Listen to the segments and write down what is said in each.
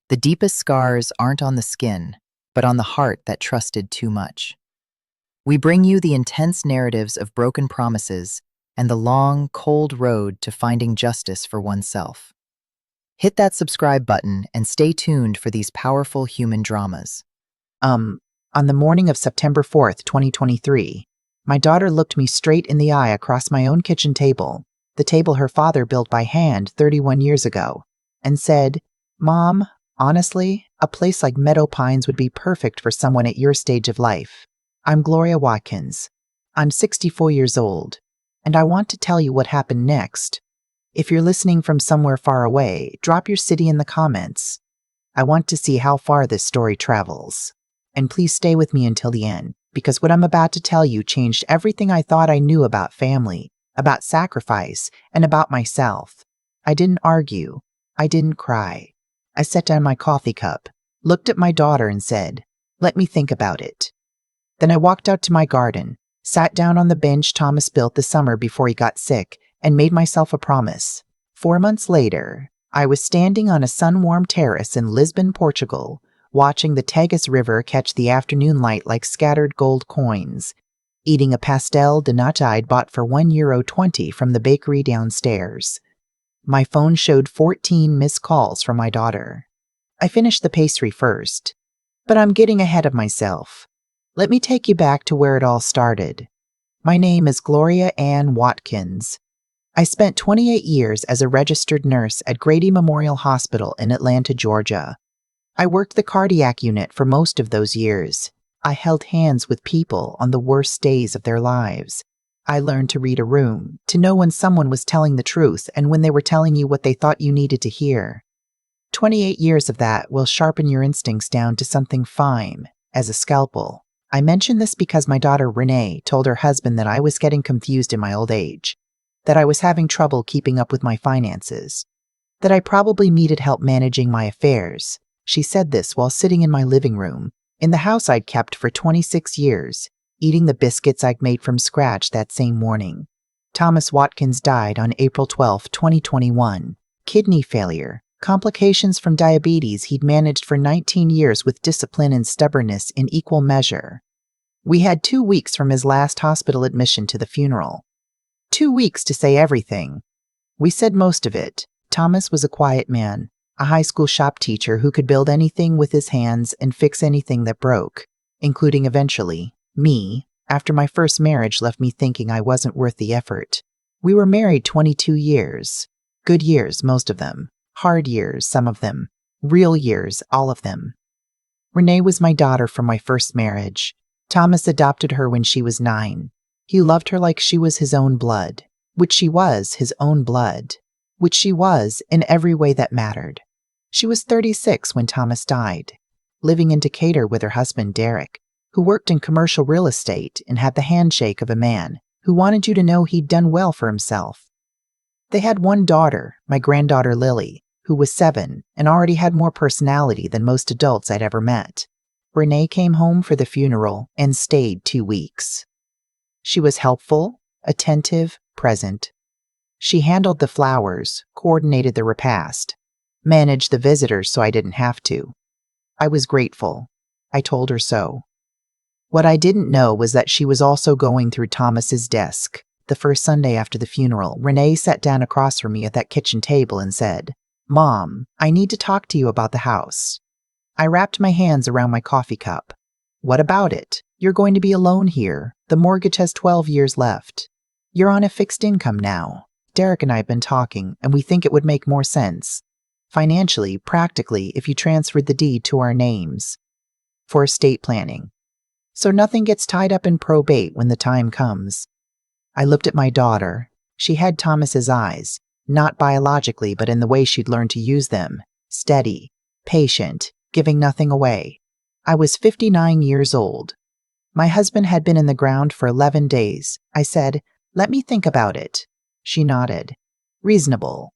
The deepest scars aren't on the skin, but on the heart that trusted too much. We bring you the intense narratives of broken promises and the long, cold road to finding justice for oneself. Hit that subscribe button and stay tuned for these powerful human dramas. On the morning of September 4th, 2023, my daughter looked me straight in the eye across my own kitchen table, the table her father built by hand 31 years ago, and said, "Mom, honestly, a place like Meadow Pines would be perfect for someone at your stage of life. I'm Gloria Watkins. I'm 64 years old, and I want to tell you what happened next. If you're listening from somewhere far away, drop your city in the comments. I want to see how far this story travels. And please stay with me until the end, because what I'm about to tell you changed everything I thought I knew about family, about sacrifice, and about myself. I didn't argue. I didn't cry. I set down my coffee cup, looked at my daughter and said, "Let me think about it." Then I walked out to my garden, sat down on the bench Thomas built the summer before he got sick, and made myself a promise. 4 months later, I was standing on a sun-warmed terrace in Lisbon, Portugal, watching the Tagus River catch the afternoon light like scattered gold coins, eating a pastel de nata I'd bought for €1.20 from the bakery downstairs. My phone showed 14 missed calls from my daughter. I finished the pastry first, but I'm getting ahead of myself. Let me take you back to where it all started. My name is Gloria Ann Watkins. I spent 28 years as a registered nurse at Grady Memorial Hospital in Atlanta, Georgia. I worked the cardiac unit for most of those years. I held hands with people on the worst days of their lives. I learned to read a room, to know when someone was telling the truth and when they were telling you what they thought you needed to hear. 28 years of that will sharpen your instincts down to something fine, as a scalpel. I mention this because my daughter Renee told her husband that I was getting confused in my old age, that I was having trouble keeping up with my finances, that I probably needed help managing my affairs. She said this while sitting in my living room, in the house I'd kept for 26 years, eating the biscuits I'd made from scratch that same morning. Thomas Watkins died on April 12, 2021. Kidney failure, complications from diabetes he'd managed for 19 years with discipline and stubbornness in equal measure. We had 2 weeks from his last hospital admission to the funeral. 2 weeks to say everything. We said most of it. Thomas was a quiet man, a high school shop teacher who could build anything with his hands and fix anything that broke, including eventually me, after my first marriage left me thinking I wasn't worth the effort. We were married 22 years. Good years, most of them. Hard years, some of them. Real years, all of them. Renee was my daughter from my first marriage. Thomas adopted her when she was 9. He loved her like she was his own blood, which she was his own blood, which she was in every way that mattered. She was 36 when Thomas died, living in Decatur with her husband Derek, who worked in commercial real estate and had the handshake of a man who wanted you to know he'd done well for himself. They had one daughter, my granddaughter Lily, who was 7 and already had more personality than most adults I'd ever met. Renee came home for the funeral and stayed 2 weeks. She was helpful, attentive, present. She handled the flowers, coordinated the repast, managed the visitors so I didn't have to. I was grateful. I told her so. What I didn't know was that she was also going through Thomas's desk. The first Sunday after the funeral, Renee sat down across from me at that kitchen table and said, "Mom, I need to talk to you about the house." I wrapped my hands around my coffee cup. "What about it? You're going to be alone here. The mortgage has 12 years left. You're on a fixed income now. Derek and I have been talking, and we think it would make more sense, financially, practically, if you transferred the deed to our names, for estate planning, so nothing gets tied up in probate when the time comes." I looked at my daughter. She had Thomas's eyes, not biologically, but in the way she'd learned to use them. Steady, patient, giving nothing away. I was 59 years old. My husband had been in the ground for 11 days. I said, "Let me think about it." She nodded. Reasonable.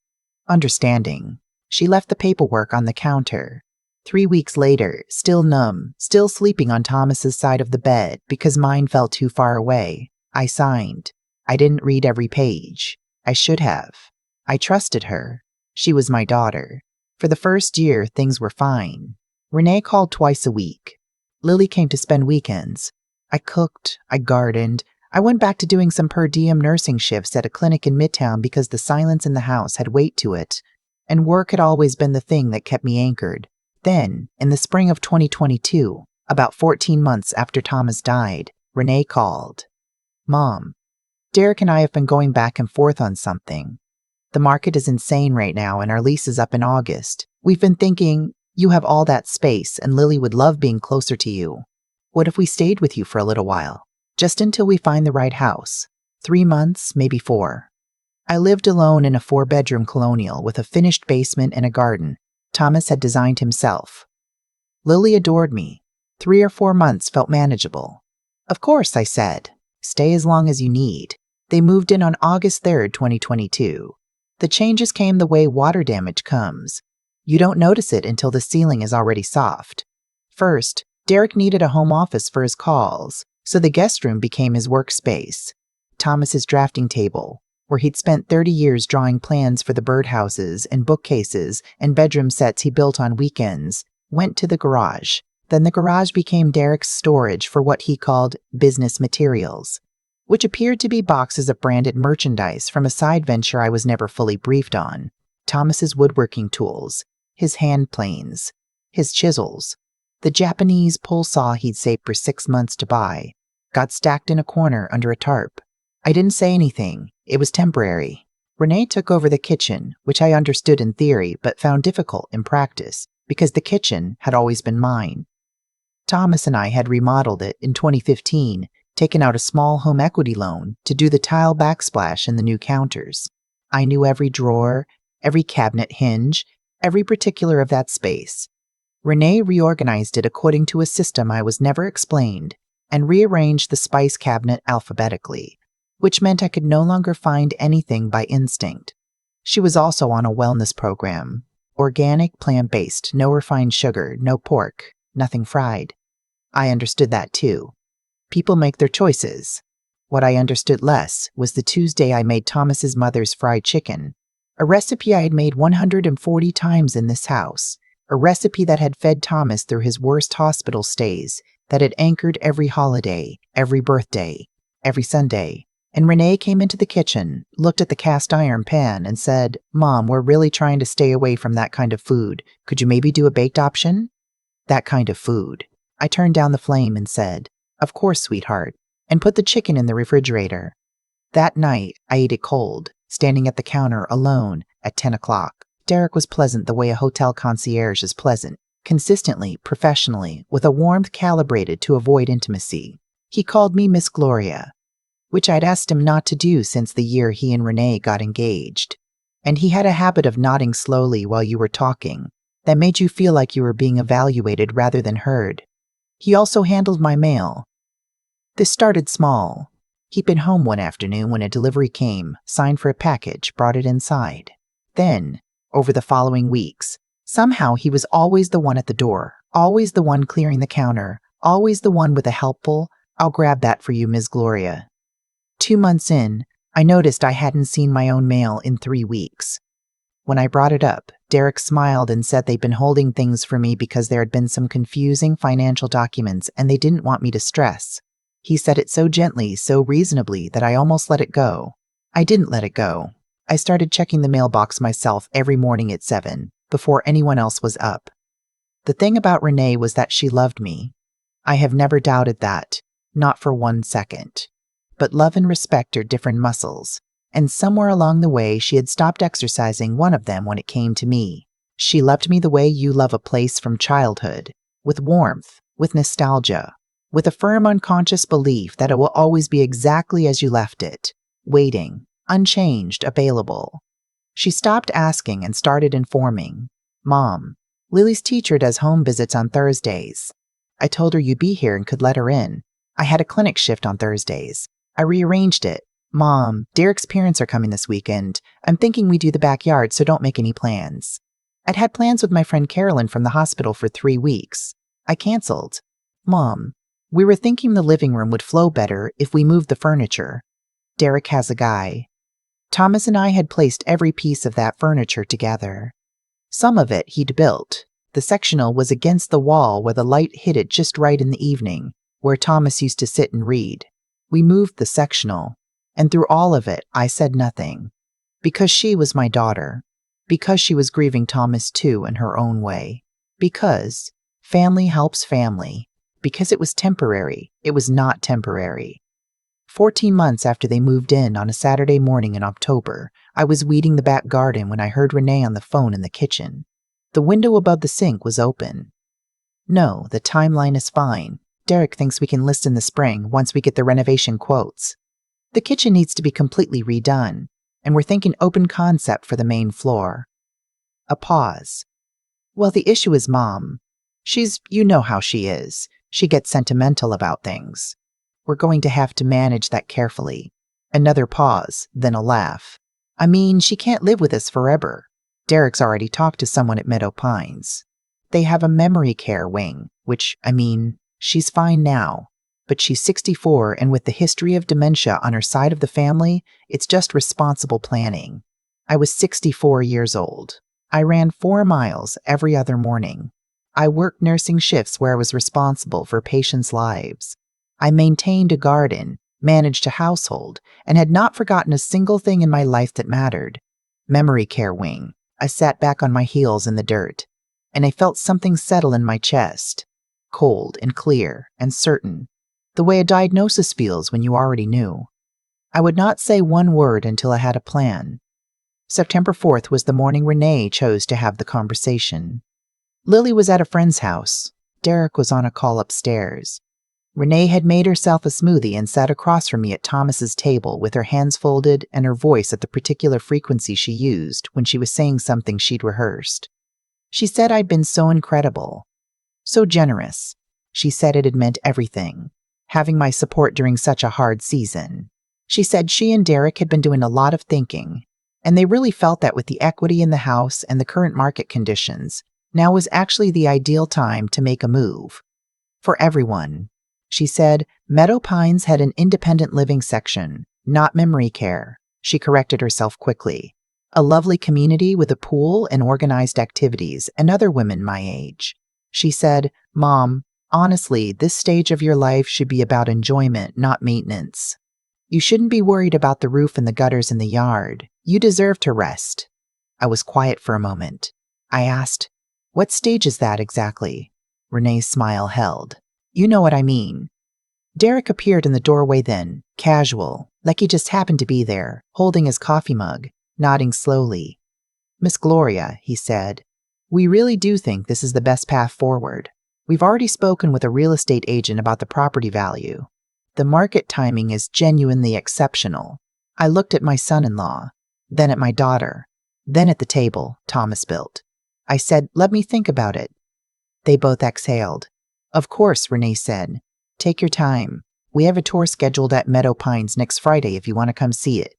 Understanding. She left the paperwork on the counter. 3 weeks later, still numb, still sleeping on Thomas's side of the bed because mine felt too far away, I signed. I didn't read every page. I should have. I trusted her. She was my daughter. For the first year, things were fine. Renee called twice a week. Lily came to spend weekends. I cooked, I gardened. I went back to doing some per diem nursing shifts at a clinic in Midtown because the silence in the house had weight to it, and work had always been the thing that kept me anchored. Then, in the spring of 2022, about 14 months after Thomas died, Renee called. Mom, Derek and I have been going back and forth on something. The market is insane right now and our lease is up in August. We've been thinking, you have all that space and Lily would love being closer to you. What if we stayed with you for a little while? Just until we find the right house. 3 months, maybe 4. I lived alone in a 4-bedroom colonial with a finished basement and a garden Thomas had designed himself. Lily adored me. 3 or 4 months felt manageable. Of course, I said. Stay as long as you need. They moved in on August 3rd, 2022. The changes came the way water damage comes. You don't notice it until the ceiling is already soft. First, Derek needed a home office for his calls, so the guest room became his workspace. Thomas's drafting table, where he'd spent 30 years drawing plans for the birdhouses and bookcases and bedroom sets he built on weekends, went to the garage. Then the garage became Derek's storage for what he called business materials, which appeared to be boxes of branded merchandise from a side venture I was never fully briefed on. Thomas's woodworking tools, his hand planes, his chisels, the Japanese pull saw he'd saved for 6 months to buy, got stacked in a corner under a tarp. I didn't say anything. It was temporary. Renee took over the kitchen, which I understood in theory but found difficult in practice because the kitchen had always been mine. Thomas and I had remodeled it in 2015, taken out a small home equity loan to do the tile backsplash in the new counters. I knew every drawer, every cabinet hinge, every particular of that space. Renee reorganized it according to a system I was never explained and rearranged the spice cabinet alphabetically, which meant I could no longer find anything by instinct. She was also on a wellness program. Organic, plant-based, no refined sugar, no pork, nothing fried. I understood that too. People make their choices. What I understood less was the Tuesday I made Thomas's mother's fried chicken, a recipe I had made 140 times in this house, a recipe that had fed Thomas through his worst hospital stays, that had anchored every holiday, every birthday, every Sunday. And Renee came into the kitchen, looked at the cast iron pan, and said, Mom, we're really trying to stay away from that kind of food. Could you maybe do a baked option? That kind of food. I turned down the flame and said, Of course, sweetheart, and put the chicken in the refrigerator. That night, I ate it cold, standing at the counter alone at 10 o'clock. Derek was pleasant the way a hotel concierge is pleasant, consistently, professionally, with a warmth calibrated to avoid intimacy. He called me Miss Gloria, which I'd asked him not to do since the year he and Renee got engaged. And he had a habit of nodding slowly while you were talking that made you feel like you were being evaluated rather than heard. He also handled my mail. This started small. He'd been home one afternoon when a delivery came, signed for a package, brought it inside. Then, over the following weeks, somehow he was always the one at the door, always the one clearing the counter, always the one with a helpful, I'll grab that for you, Ms. Gloria. 2 months in, I noticed I hadn't seen my own mail in 3 weeks. When I brought it up, Derek smiled and said they'd been holding things for me because there had been some confusing financial documents and they didn't want me to stress. He said it so gently, so reasonably, that I almost let it go. I didn't let it go. I started checking the mailbox myself every morning at 7, before anyone else was up. The thing about Renee was that she loved me. I have never doubted that, not for 1 second. But love and respect are different muscles, and somewhere along the way she had stopped exercising one of them when it came to me. She loved me the way you love a place from childhood, with warmth, with nostalgia, with a firm unconscious belief that it will always be exactly as you left it, waiting, unchanged, available. She stopped asking and started informing. Mom, Lily's teacher does home visits on Thursdays. I told her you'd be here and could let her in. I had a clinic shift on Thursdays. I rearranged it. Mom, Derek's parents are coming this weekend. I'm thinking we do the backyard, so don't make any plans. I'd had plans with my friend Carolyn from the hospital for 3 weeks. I canceled. Mom, we were thinking the living room would flow better if we moved the furniture. Derek has a guy. Thomas and I had placed every piece of that furniture together. Some of it he'd built. The sectional was against the wall where the light hit it just right in the evening, where Thomas used to sit and read. We moved the sectional, and through all of it, I said nothing. Because she was my daughter. Because she was grieving Thomas too in her own way. Because family helps family. Because it was temporary. It was not temporary. 14 months after they moved in on a Saturday morning in October, I was weeding the back garden when I heard Renee on the phone in the kitchen. The window above the sink was open. No, the timeline is fine. Derek thinks we can list in the spring once we get the renovation quotes. The kitchen needs to be completely redone, and we're thinking open concept for the main floor. A pause. Well, the issue is Mom. You know how she is. She gets sentimental about things. We're going to have to manage that carefully. Another pause, then a laugh. I mean, she can't live with us forever. Derek's already talked to someone at Meadow Pines. They have a memory care wing, which, she's fine now. But she's 64, and with the history of dementia on her side of the family, it's just responsible planning. I was 64 years old. I ran 4 miles every other morning. I worked nursing shifts where I was responsible for patients' lives. I maintained a garden, managed a household, and had not forgotten a single thing in my life that mattered. Memory care wing. I sat back on my heels in the dirt, and I felt something settle in my chest. Cold and clear and certain. The way a diagnosis feels when you already knew. I would not say one word until I had a plan. September 4th was the morning Renee chose to have the conversation. Lily was at a friend's house. Derek was on a call upstairs. Renee had made herself a smoothie and sat across from me at Thomas's table with her hands folded and her voice at the particular frequency she used when she was saying something she'd rehearsed. She said I'd been so incredible, so generous. She said it had meant everything, having my support during such a hard season. She said she and Derek had been doing a lot of thinking, and they really felt that with the equity in the house and the current market conditions, now was actually the ideal time to make a move. For everyone. She said Meadow Pines had an independent living section, not memory care. She corrected herself quickly. A lovely community with a pool and organized activities and other women my age. She said, Mom, honestly, this stage of your life should be about enjoyment, not maintenance. You shouldn't be worried about the roof and the gutters in the yard. You deserve to rest. I was quiet for a moment. I asked, what stage is that exactly? Renee's smile held. You know what I mean. Derek appeared in the doorway then, casual, like he just happened to be there, holding his coffee mug, nodding slowly. Miss Gloria, he said, we really do think this is the best path forward. We've already spoken with a real estate agent about the property value. The market timing is genuinely exceptional. I looked at my son-in-law, then at my daughter, then at the table Thomas built. I said, let me think about it. They both exhaled. Of course, Renee said. Take your time. We have a tour scheduled at Meadow Pines next Friday if you want to come see it.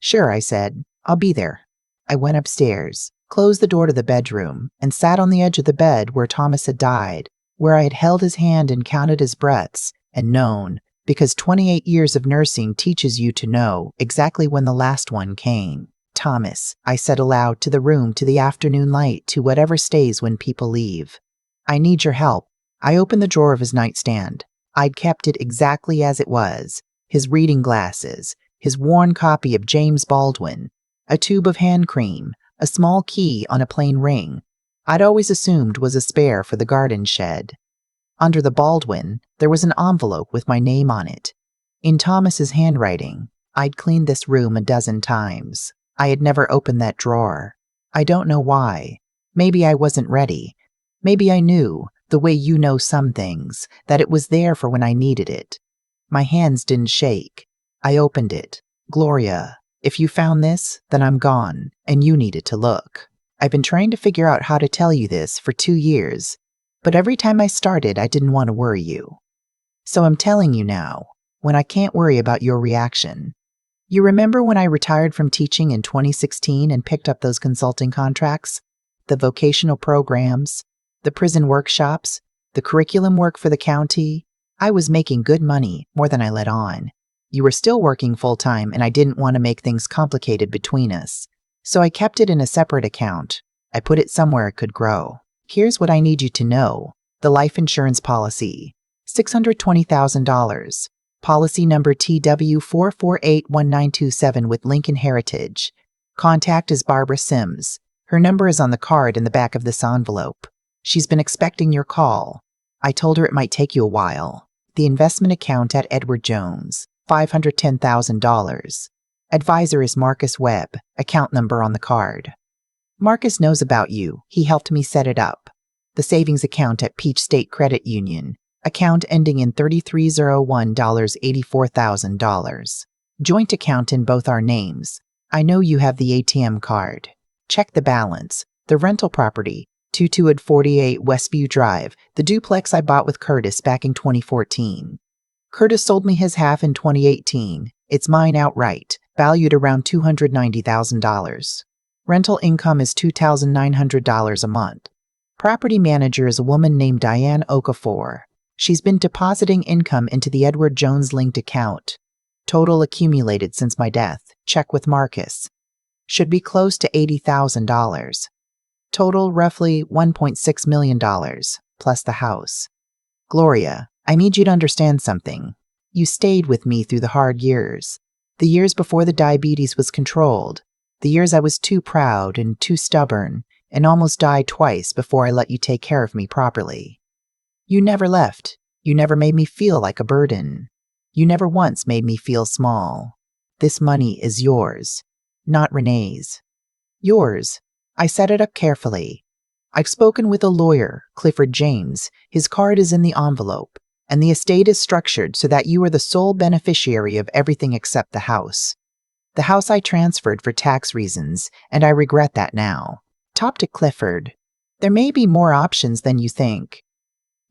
Sure, I said. I'll be there. I went upstairs, closed the door to the bedroom, and sat on the edge of the bed where Thomas had died, where I had held his hand and counted his breaths, and known, because 28 years of nursing teaches you to know exactly when the last one came. Thomas, I said aloud to the room, to the afternoon light, to whatever stays when people leave. I need your help. I opened the drawer of his nightstand. I'd kept it exactly as it was. His reading glasses, his worn copy of James Baldwin, a tube of hand cream, a small key on a plain ring. I'd always assumed was a spare for the garden shed. Under the Baldwin, there was an envelope with my name on it. In Thomas's handwriting. I'd cleaned this room a dozen times. I had never opened that drawer. I don't know why. Maybe I wasn't ready. Maybe I knew, the way you know some things, that it was there for when I needed it. My hands didn't shake. I opened it. Gloria, if you found this, then I'm gone, and you needed to look. I've been trying to figure out how to tell you this for 2 years, but every time I started, I didn't want to worry you. So I'm telling you now, when I can't worry about your reaction. You remember when I retired from teaching in 2016 and picked up those consulting contracts? The vocational programs, the prison workshops, the curriculum work for the county. I was making good money, more than I let on. You were still working full-time, and I didn't want to make things complicated between us. So I kept it in a separate account, I put it somewhere it could grow. Here's what I need you to know. The life insurance policy. $620,000. Policy number TW4481927 with Lincoln Heritage. Contact is Barbara Sims. Her number is on the card in the back of this envelope. She's been expecting your call. I told her it might take you a while. The investment account at Edward Jones. $510,000. Advisor is Marcus Webb. Account number on the card. Marcus knows about you. He helped me set it up. The savings account at Peach State Credit Union. Account ending in $3301, $84,000. Joint account in both our names. I know you have the ATM card. Check the balance. The rental property, 2248 Westview Drive, the duplex I bought with Curtis back in 2014. Curtis sold me his half in 2018. It's mine outright, valued around $290,000. Rental income is $2,900 a month. Property manager is a woman named Diane Okafor. She's been depositing income into the Edward Jones linked account. Total accumulated since my death. Check with Marcus. Should be close to $80,000. Total roughly $1.6 million, plus the house. Gloria, I need you to understand something. You stayed with me through the hard years. The years before the diabetes was controlled. The years I was too proud and too stubborn and almost died twice before I let you take care of me properly. You never left. You never made me feel like a burden. You never once made me feel small. This money is yours, not Renee's. Yours. I set it up carefully. I've spoken with a lawyer, Clifford James. His card is in the envelope, and the estate is structured so that you are the sole beneficiary of everything except the house. The house I transferred for tax reasons, and I regret that now. Talk to Clifford. There may be more options than you think.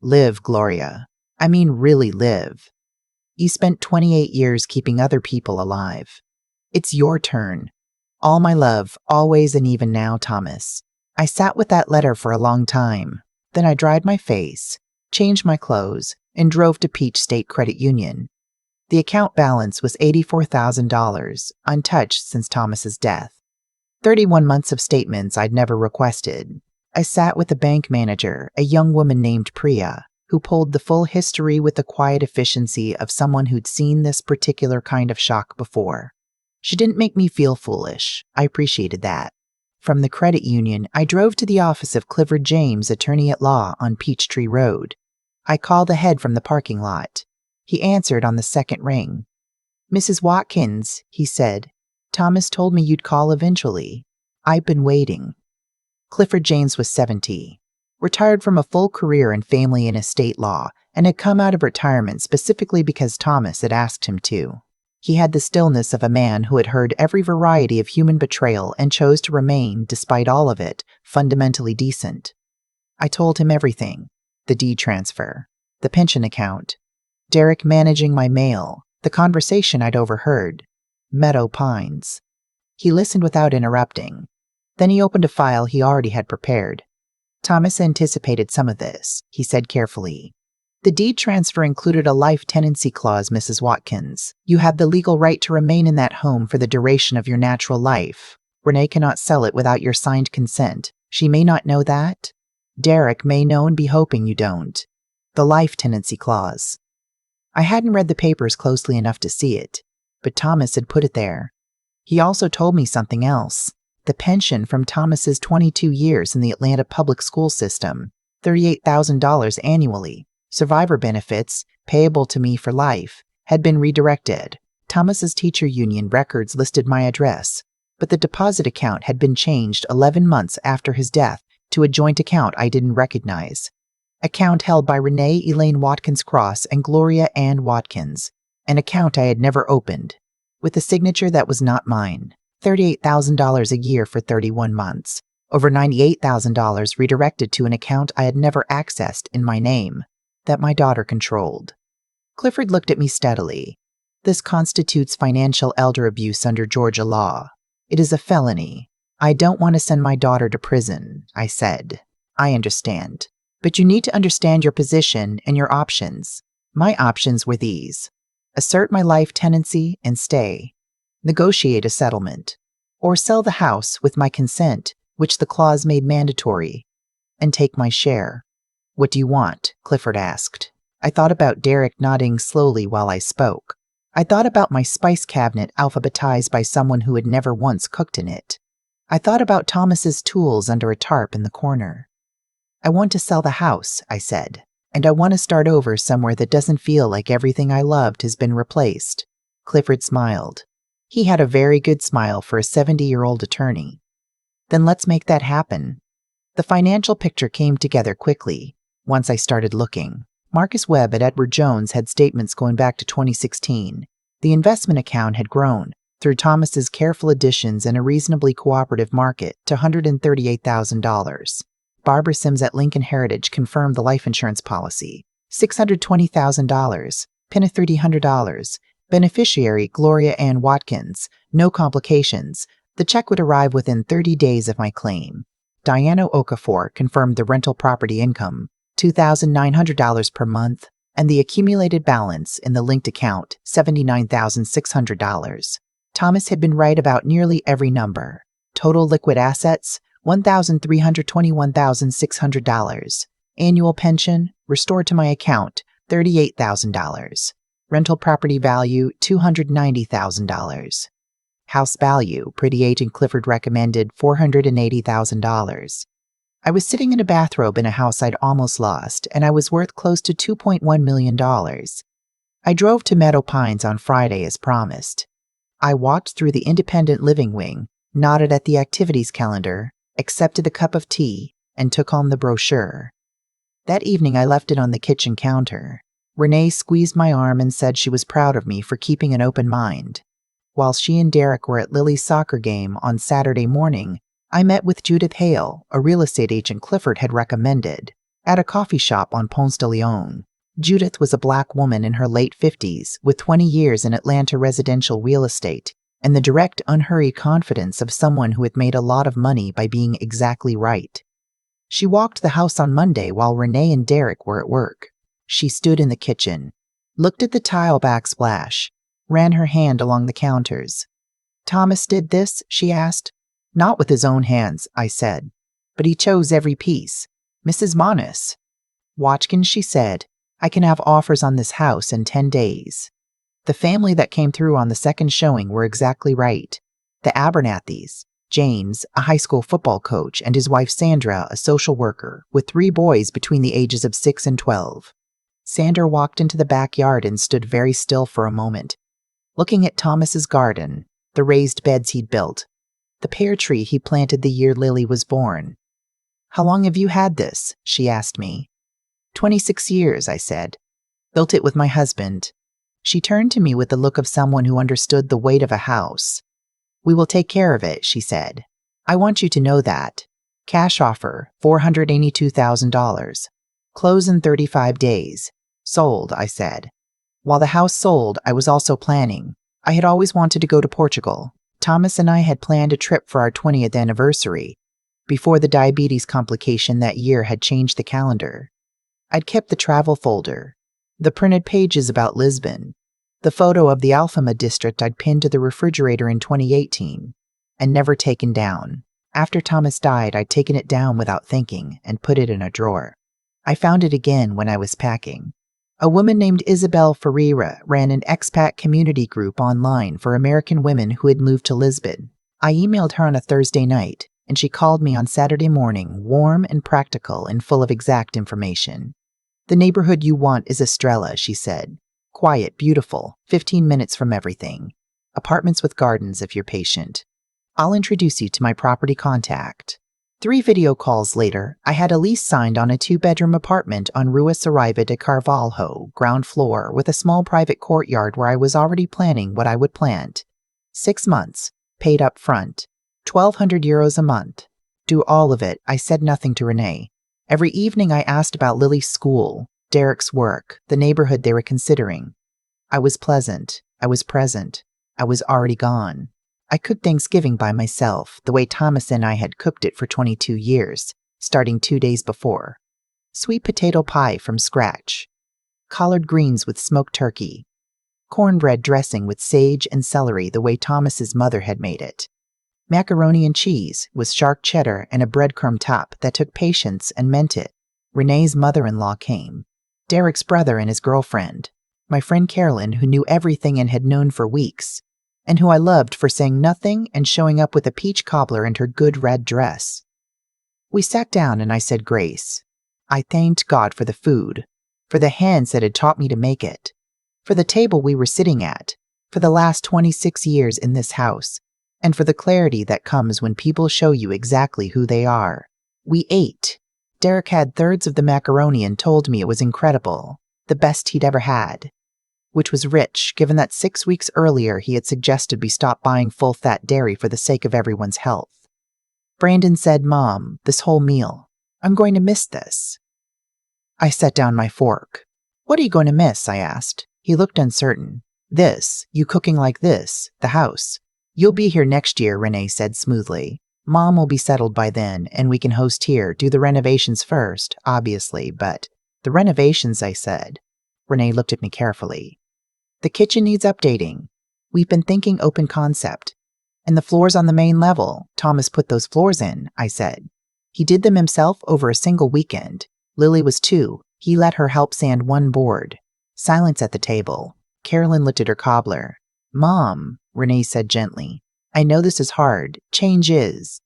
Live, Gloria. I mean really live. You spent 28 years keeping other people alive. It's your turn. All my love, always and even now, Thomas. I sat with that letter for a long time. Then I dried my face, changed my clothes, and drove to Peach State Credit Union. The account balance was $84,000, untouched since Thomas's death. 31 months of statements I'd never requested. I sat with the bank manager, a young woman named Priya, who pulled the full history with the quiet efficiency of someone who'd seen this particular kind of shock before. She didn't make me feel foolish. I appreciated that. From the credit union, I drove to the office of Clifford James, attorney at law, on Peachtree Road. I called ahead from the parking lot. He answered on the second ring. Mrs. Watkins, he said, Thomas told me you'd call eventually. I've been waiting. Clifford James was 70, retired from a full career in family and estate law, and had come out of retirement specifically because Thomas had asked him to. He had the stillness of a man who had heard every variety of human betrayal and chose to remain, despite all of it, fundamentally decent. I told him everything. The deed transfer, the pension account, Derek managing my mail, the conversation I'd overheard, Meadow Pines. He listened without interrupting. Then he opened a file he already had prepared. Thomas anticipated some of this, he said carefully. The deed transfer included a life tenancy clause, Mrs. Watkins. You have the legal right to remain in that home for the duration of your natural life. Renee cannot sell it without your signed consent. She may not know that. Derek may know and be hoping you don't. The life tenancy clause. I hadn't read the papers closely enough to see it, but Thomas had put it there. He also told me something else. The pension from Thomas's 22 years in the Atlanta public school system, $38,000 annually, survivor benefits, payable to me for life, had been redirected. Thomas's teacher union records listed my address, but the deposit account had been changed 11 months after his death to a joint account I didn't recognize. Account held by Renee Elaine Watkins Cross and Gloria Ann Watkins, an account I had never opened, with a signature that was not mine. $38,000 a year for 31 months, over $98,000 redirected to an account I had never accessed in my name, that my daughter controlled. Clifford looked at me steadily. This constitutes financial elder abuse under Georgia law. It is a felony. I don't want to send my daughter to prison, I said. I understand. But you need to understand your position and your options. My options were these. Assert my life tenancy and stay. Negotiate a settlement. Or sell the house with my consent, which the clause made mandatory, and take my share. What do you want? Clifford asked. I thought about Derek nodding slowly while I spoke. I thought about my spice cabinet alphabetized by someone who had never once cooked in it. I thought about Thomas's tools under a tarp in the corner. I want to sell the house, I said, and I want to start over somewhere that doesn't feel like everything I loved has been replaced. Clifford smiled. He had a very good smile for a 70-year-old attorney. Then let's make that happen. The financial picture came together quickly once I started looking. Marcus Webb at Edward Jones had statements going back to 2016. The investment account had grown, through Thomas's careful additions and a reasonably cooperative market, to $138,000. Barbara Sims at Lincoln Heritage confirmed the life insurance policy. $620,000. PIN of $300. Beneficiary Gloria Ann Watkins. No complications. The check would arrive within 30 days of my claim. Diana Okafor confirmed the rental property income, $2,900 per month, and the accumulated balance in the linked account, $79,600. Thomas had been right about nearly every number. Total liquid assets, $1,321,600. Annual pension, restored to my account, $38,000. Rental property value, $290,000. House value, pretty agent Clifford recommended $480,000. I was sitting in a bathrobe in a house I'd almost lost, and I was worth close to $2.1 million. I drove to Meadow Pines on Friday as promised. I walked through the independent living wing, nodded at the activities calendar, accepted a cup of tea, and took home the brochure. That evening I left it on the kitchen counter. Renee squeezed my arm and said she was proud of me for keeping an open mind. While she and Derek were at Lily's soccer game on Saturday morning, I met with Judith Hale, a real estate agent Clifford had recommended, at a coffee shop on Ponce de Leon. Judith was a black woman in her late 50s with 20 years in Atlanta residential real estate and the direct, unhurried confidence of someone who had made a lot of money by being exactly right. She walked the house on Monday while Renee and Derek were at work. She stood in the kitchen, looked at the tile backsplash, ran her hand along the counters. Thomas did this, she asked. Not with his own hands, I said, but he chose every piece. Mrs. Monis. Watkins, she said, I can have offers on this house in 10 days. The family that came through on the second showing were exactly right. The Abernathys, James, a high school football coach, and his wife Sandra, a social worker, with 3 boys between the ages of 6 and 12. Sandra walked into the backyard and stood very still for a moment, looking at Thomas's garden, the raised beds he'd built, the pear tree he planted the year Lily was born. How long have you had this? She asked me. 26 years, I said. Built it with my husband. She turned to me with the look of someone who understood the weight of a house. We will take care of it, she said. I want you to know that. Cash offer, $482,000. Close in 35 days. Sold, I said. While the house sold, I was also planning. I had always wanted to go to Portugal. Thomas and I had planned a trip for our 20th anniversary, before the diabetes complication that year had changed the calendar. I'd kept the travel folder, the printed pages about Lisbon, the photo of the Alfama district I'd pinned to the refrigerator in 2018, and never taken down. After Thomas died, I'd taken it down without thinking and put it in a drawer. I found it again when I was packing. A woman named Isabel Ferreira ran an expat community group online for American women who had moved to Lisbon. I emailed her on a Thursday night, and she called me on Saturday morning, warm and practical and full of exact information. The neighborhood you want is Estrella, she said. Quiet, beautiful, 15 minutes from everything. Apartments with gardens if you're patient. I'll introduce you to my property contact. 3 video calls later, I had a lease signed on a 2-bedroom apartment on Rua Saraiva de Carvalho, ground floor, with a small private courtyard where I was already planning what I would plant. 6 months, paid up front, 1,200 euros a month. Do all of it, I said nothing to Renee. Every evening I asked about Lily's school, Derek's work, the neighborhood they were considering. I was pleasant, I was present, I was already gone. I cooked Thanksgiving by myself, the way Thomas and I had cooked it for 22 years, starting 2 days before. Sweet potato pie from scratch. Collard greens with smoked turkey. Cornbread dressing with sage and celery the way Thomas's mother had made it. Macaroni and cheese with shark cheddar and a breadcrumb top that took patience and meant it. Renee's mother-in-law came. Derek's brother and his girlfriend. My friend Carolyn, who knew everything and had known for weeks, and who I loved for saying nothing and showing up with a peach cobbler and her good red dress. We sat down and I said grace. I thanked God for the food, for the hands that had taught me to make it, for the table we were sitting at, for the last 26 years in this house, and for the clarity that comes when people show you exactly who they are. We ate. Derek had thirds of the macaroni and told me it was incredible, the best he'd ever had, which was rich given that 6 weeks earlier he had suggested we stop buying full-fat dairy for the sake of everyone's health. Brandon said, "Mom, this whole meal, I'm going to miss this." I set down my fork. "What are you going to miss?" I asked. He looked uncertain. "This, you cooking like this, the house. You'll be here next year," Renee said smoothly. "Mom will be settled by then, and we can host here, do the renovations first, obviously, but..." "The renovations," I said. Renee looked at me carefully. "The kitchen needs updating. We've been thinking open concept. And the floors on the main level, Thomas put those floors in," I said. "He did them himself over a single weekend. Lily was 2. He let her help sand 1 board." Silence at the table. Carolyn looked at her cobbler. "Mom," Renee said gently, "I know this is hard. Change is."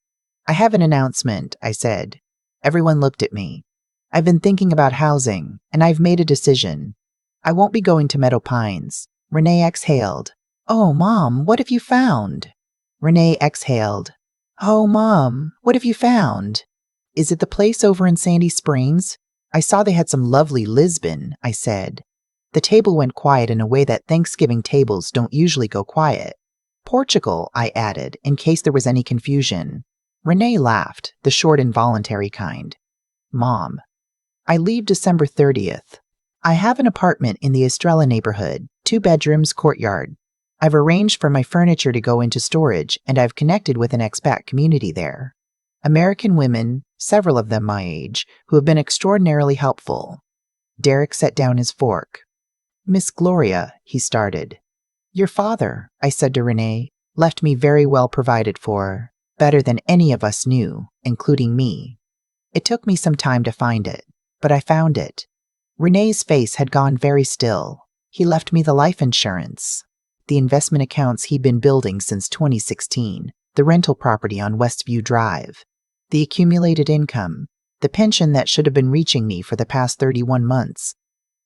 "I have an announcement," I said. Everyone looked at me. "I've been thinking about housing, and I've made a decision. I won't be going to Meadow Pines." Renee exhaled. "Oh, Mom, what have you found?" Renee exhaled. "Oh, Mom, what have you found?" "Is it the place over in Sandy Springs? I saw they had some lovely Lisbon," I said. The table went quiet in a way that Thanksgiving tables don't usually go quiet. "Portugal," I added, in case there was any confusion. Renee laughed, the short involuntary kind. "Mom, I leave December 30th. I have an apartment in the Estrella neighborhood, 2 bedrooms, courtyard. I've arranged for my furniture to go into storage, and I've connected with an expat community there. American women, several of them my age, who have been extraordinarily helpful." Derek set down his fork. "Miss Gloria," he started. "Your father," I said to Renee, "left me very well provided for, better than any of us knew, including me. It took me some time to find it, but I found it." Renee's face had gone very still. "He left me the life insurance, the investment accounts he'd been building since 2016, the rental property on Westview Drive, the accumulated income, the pension that should have been reaching me for the past 31 months.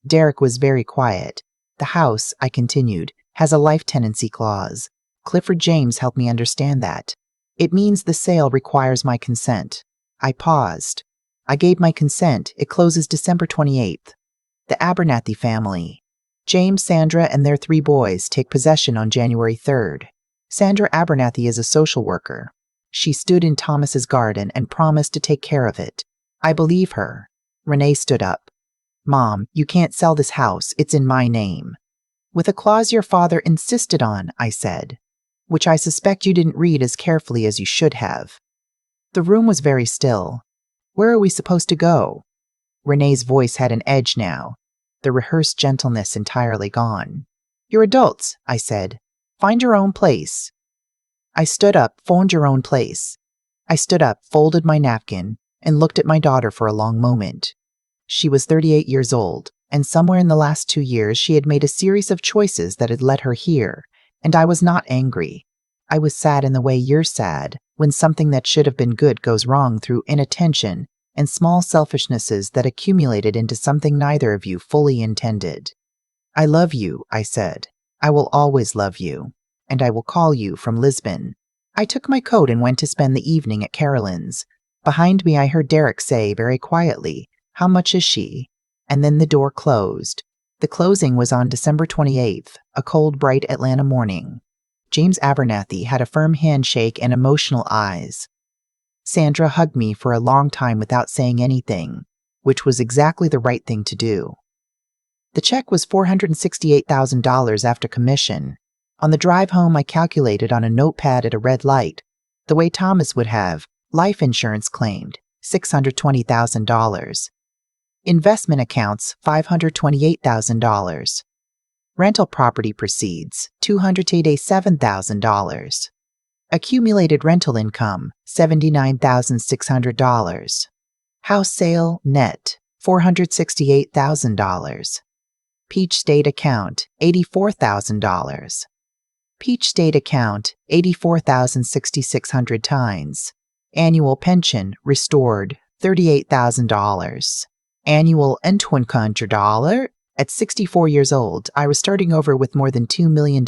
Derek was very quiet. "The house," I continued, "has a life tenancy clause. Clifford James helped me understand that. It means the sale requires my consent." I paused. "I gave my consent. It closes December 28th. The Abernathy family. James, Sandra, and their 3 boys take possession on January 3rd. Sandra Abernathy is a social worker. She stood in Thomas's garden and promised to take care of it. I believe her." Renee stood up. "Mom, you can't sell this house. It's in my name." "With a clause your father insisted on," I said, "which I suspect you didn't read as carefully as you should have." The room was very still. "Where are we supposed to go?" Renee's voice had an edge now, the rehearsed gentleness entirely gone. "You're adults," I said. "Find your own place." I stood up, "Find your own place." I stood up, folded my napkin, and looked at my daughter for a long moment. She was 38 years old, and somewhere in the last 2 years she had made a series of choices that had led her here, and I was not angry. I was sad in the way you're sad, when something that should have been good goes wrong through inattention and small selfishnesses that accumulated into something neither of you fully intended. "I love you," I said. "I will always love you, and I will call you from Lisbon." I took my coat and went to spend the evening at Carolyn's. Behind me I heard Derek say very quietly, "How much is she?" And then the door closed. The closing was on December 28th, a cold, bright Atlanta morning. James Abernathy had a firm handshake and emotional eyes. Sandra hugged me for a long time without saying anything, which was exactly the right thing to do. The check was $468,000 after commission. On the drive home, I calculated on a notepad at a red light, the way Thomas would have, life insurance claimed, $620,000. Investment accounts, $528,000. Rental property proceeds, $287,000. Accumulated rental income, $79,600. House sale, net, $468,000. Peach State account, $84,000. Peach State account, 84,600 times. Annual pension, restored, $38,000. Annual $1,200. At 64 years old, I was starting over with more than $2 million,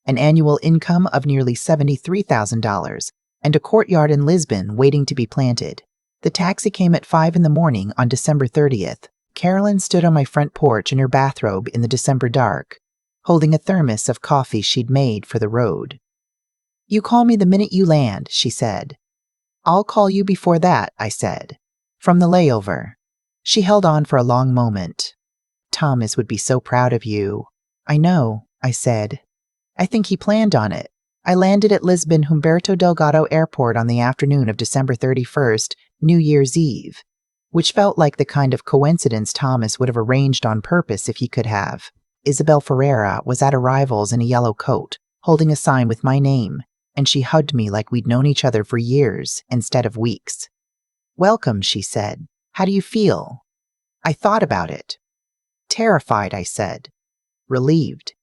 an annual income of nearly $73,000, and a courtyard in Lisbon waiting to be planted. The taxi came at 5 in the morning on December 30th. Carolyn stood on my front porch in her bathrobe in the December dark, holding a thermos of coffee she'd made for the road. "You call me the minute you land," she said. "I'll call you before that," I said. "From the layover." She held on for a long moment. "Thomas would be so proud of you." "I know," I said. "I think he planned on it." I landed at Lisbon Humberto Delgado Airport on the afternoon of December 31st, New Year's Eve, which felt like the kind of coincidence Thomas would have arranged on purpose if he could have. Isabel Ferreira was at arrivals in a yellow coat, holding a sign with my name, and she hugged me like we'd known each other for years instead of weeks. "Welcome," she said. "How do you feel?" I thought about it. "Terrified," I said. "Relieved.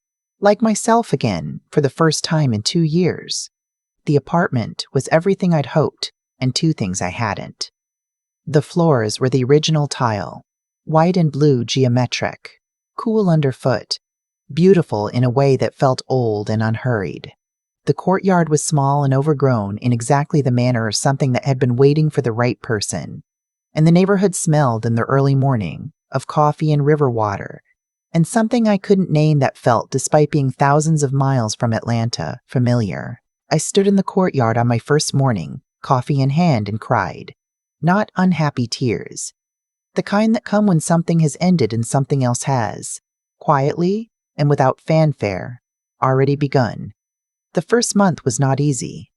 Like myself again, for the first time in 2 years." The apartment was everything I'd hoped, and 2 things I hadn't. The floors were the original tile, white and blue geometric, cool underfoot, beautiful in a way that felt old and unhurried. The courtyard was small and overgrown in exactly the manner of something that had been waiting for the right person. And the neighborhood smelled in the early morning of coffee and river water, and something I couldn't name that felt, despite being thousands of miles from Atlanta, familiar. I stood in the courtyard on my first morning, coffee in hand, and cried. Not unhappy tears. The kind that come when something has ended and something else has, quietly and without fanfare, already begun. The first month was not easy.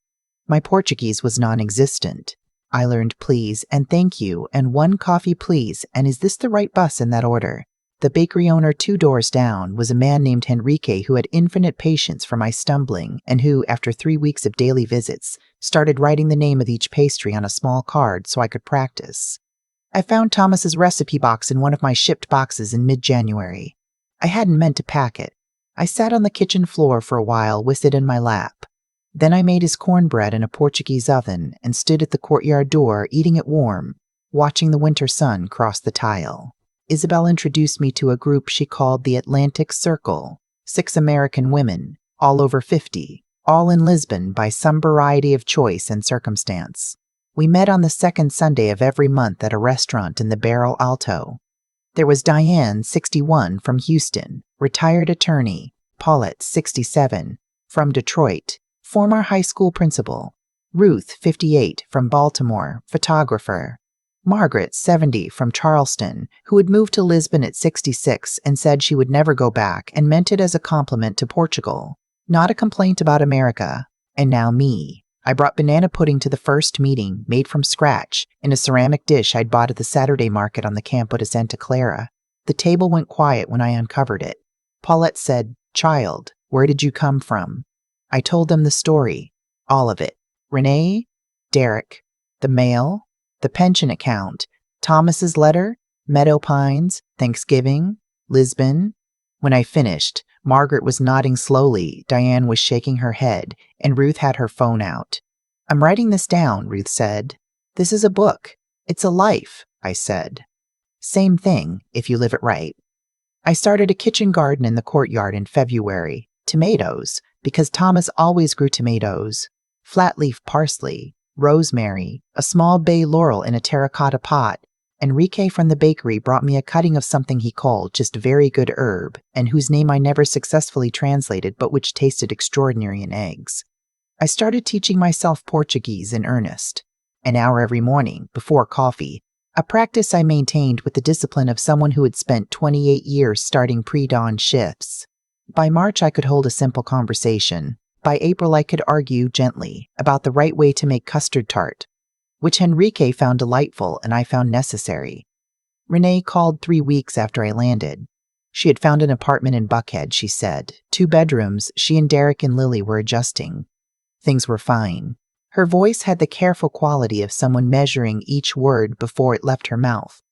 My Portuguese was non-existent. I learned please and thank you and 1 coffee please and is this the right bus in that order. The bakery owner 2 doors down was a man named Henrique who had infinite patience for my stumbling and who, after 3 weeks of daily visits, started writing the name of each pastry on a small card so I could practice. I found Thomas's recipe box in one of my shipped boxes in mid-January. I hadn't meant to pack it. I sat on the kitchen floor for a while with it in my lap. Then I made his cornbread in a Portuguese oven and stood at the courtyard door eating it warm, watching the winter sun cross the tile. Isabel introduced me to a group she called the Atlantic Circle, 6 American women, all over 50, all in Lisbon by some variety of choice and circumstance. We met on the 2nd Sunday of every month at a restaurant in the Barrel Alto. There was Diane, 61, from Houston, retired attorney, Paulette, 67, from Detroit, former high school principal, Ruth, 58, from Baltimore, photographer, Margaret, 70, from Charleston, who had moved to Lisbon at 66 and said she would never go back and meant it as a compliment to Portugal, not a complaint about America, and now me. I brought banana pudding to the first meeting, made from scratch, in a ceramic dish I'd bought at the Saturday market on the Campo de Santa Clara. The table went quiet when I uncovered it. Paulette said, "Child, where did you come from?" I told them the story, all of it. Renee, Derek, the mail, the pension account, Thomas's letter, Meadow Pines, Thanksgiving, Lisbon. When I finished, Margaret was nodding slowly, Diane was shaking her head, and Ruth had her phone out. "I'm writing this down," Ruth said. "This is a book. It's a life," I said. "Same thing, if you live it right." I started a kitchen garden in the courtyard in February. Tomatoes, because Thomas always grew tomatoes, flat-leaf parsley, rosemary, a small bay laurel in a terracotta pot. Enrique from the bakery brought me a cutting of something he called just very good herb, and whose name I never successfully translated but which tasted extraordinary in eggs. I started teaching myself Portuguese in earnest, an hour every morning, before coffee, a practice I maintained with the discipline of someone who had spent 28 years starting pre-dawn shifts. By March I could hold a simple conversation. By April I could argue gently about the right way to make custard tart, which Henrique found delightful and I found necessary. Renee called 3 weeks after I landed. She had found an apartment in Buckhead, she said. 2 bedrooms, she and Derek and Lily were adjusting. Things were fine. Her voice had the careful quality of someone measuring each word before it left her mouth.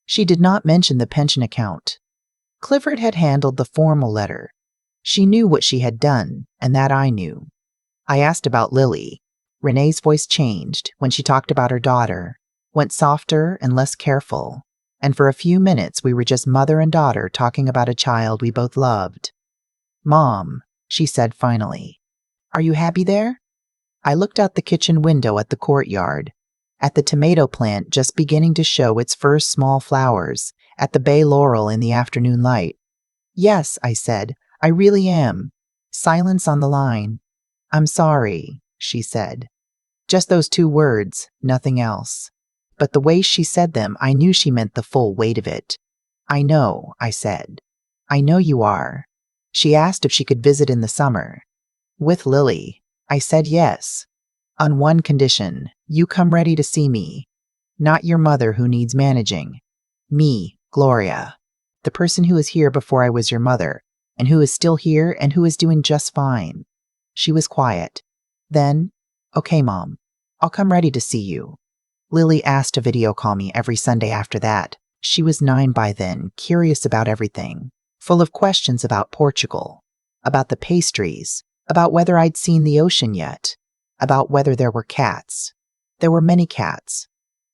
She did not mention the pension account. Clifford had handled the formal letter. She knew what she had done, and that I knew. I asked about Lily. Renee's voice changed when she talked about her daughter, went softer and less careful, and for a few minutes we were just mother and daughter talking about a child we both loved. "Mom," she said finally, "are you happy there?" I looked out the kitchen window at the courtyard, at the tomato plant just beginning to show its first small flowers, at the bay laurel in the afternoon light. "Yes," I said, "I really am." Silence on the line. "I'm sorry," she said. Just those two words, nothing else. But the way she said them, I knew she meant the full weight of it. "I know," I said. "I know you are." She asked if she could visit in the summer. With Lily. I said yes. On one condition, you come ready to see me. Not your mother who needs managing. Me, Gloria. The person who was here before I was your mother, and who is still here and who is doing just fine. She was quiet. Then, "Okay, Mom, I'll come ready to see you." Lily asked to video call me every Sunday after that. She was 9 by then, curious about everything, full of questions about Portugal, about the pastries, about whether I'd seen the ocean yet, about whether there were cats. There were many cats.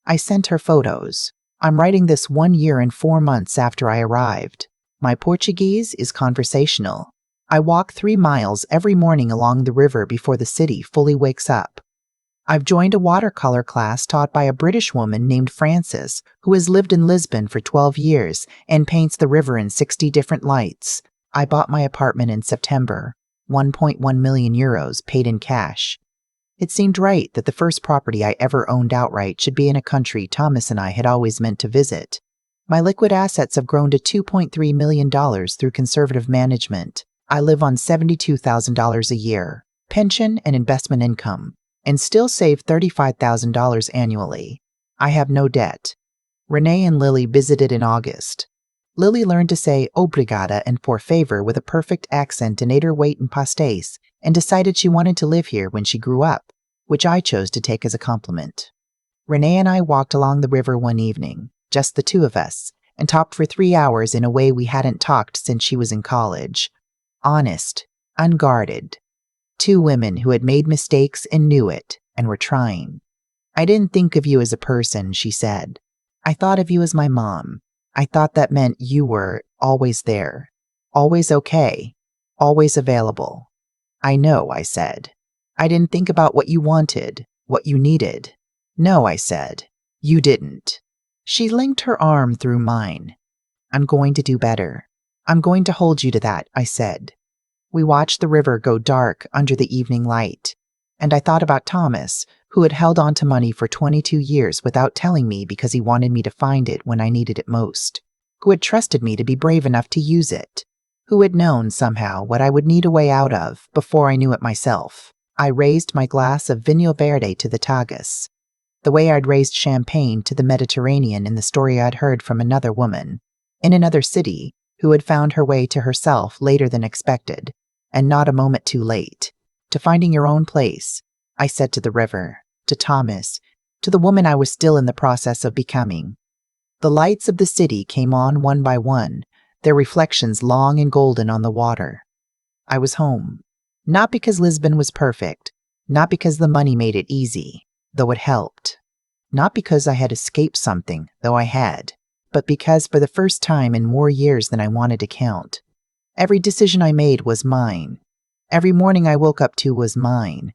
I sent her photos. I'm writing this 1 year and 4 months after I arrived. My Portuguese is conversational. I walk 3 miles every morning along the river before the city fully wakes up. I've joined a watercolor class taught by a British woman named Frances, who has lived in Lisbon for 12 years and paints the river in 60 different lights. I bought my apartment in September, 1.1 million euros paid in cash. It seemed right that the first property I ever owned outright should be in a country Thomas and I had always meant to visit. My liquid assets have grown to $2.3 million through conservative management. I live on $72,000 a year, pension and investment income, and still save $35,000 annually. I have no debt. Renee and Lily visited in August. Lily learned to say obrigada and por favor with a perfect accent and ate her weight in pastéis, and decided she wanted to live here when she grew up, which I chose to take as a compliment. Renee and I walked along the river one evening, just the two of us, and talked for 3 hours in a way we hadn't talked since she was in college. Honest, unguarded. Two women who had made mistakes and knew it, and were trying. "I didn't think of you as a person," she said. "I thought of you as my mom. I thought that meant you were always there, always okay, always available." "I know," I said. "I didn't think about what you wanted, what you needed." "No," I said. "You didn't." She linked her arm through mine. "I'm going to do better. I'm going to hold you to that," I said. We watched the river go dark under the evening light, and I thought about Thomas, who had held on to money for 22 years without telling me because he wanted me to find it when I needed it most, who had trusted me to be brave enough to use it, who had known somehow what I would need a way out of before I knew it myself. I raised my glass of Vinho Verde to the Tagus, the way I'd raised champagne to the Mediterranean in the story I'd heard from another woman, in another city, who had found her way to herself later than expected, and not a moment too late. To finding your own place, I said to the river, to Thomas, to the woman I was still in the process of becoming. The lights of the city came on one by one, their reflections long and golden on the water. I was home. Not because Lisbon was perfect, not because the money made it easy, though it helped. Not because I had escaped something, though I had, but because for the first time in more years than I wanted to count, every decision I made was mine. Every morning I woke up to was mine.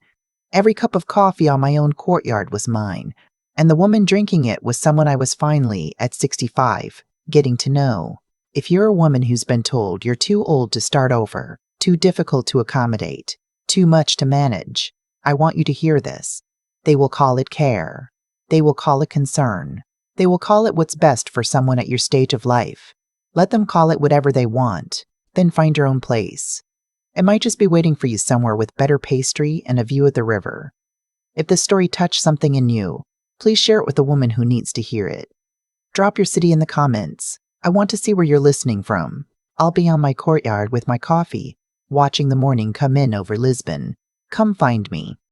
Every cup of coffee on my own courtyard was mine, and the woman drinking it was someone I was finally, at 65, getting to know. If you're a woman who's been told you're too old to start over, too difficult to accommodate, too much to manage, I want you to hear this. They will call it care. They will call it concern. They will call it what's best for someone at your stage of life. Let them call it whatever they want. Then find your own place. It might just be waiting for you somewhere with better pastry and a view of the river. If this story touched something in you, please share it with a woman who needs to hear it. Drop your city in the comments. I want to see where you're listening from. I'll be on my courtyard with my coffee, watching the morning come in over Lisbon. Come find me.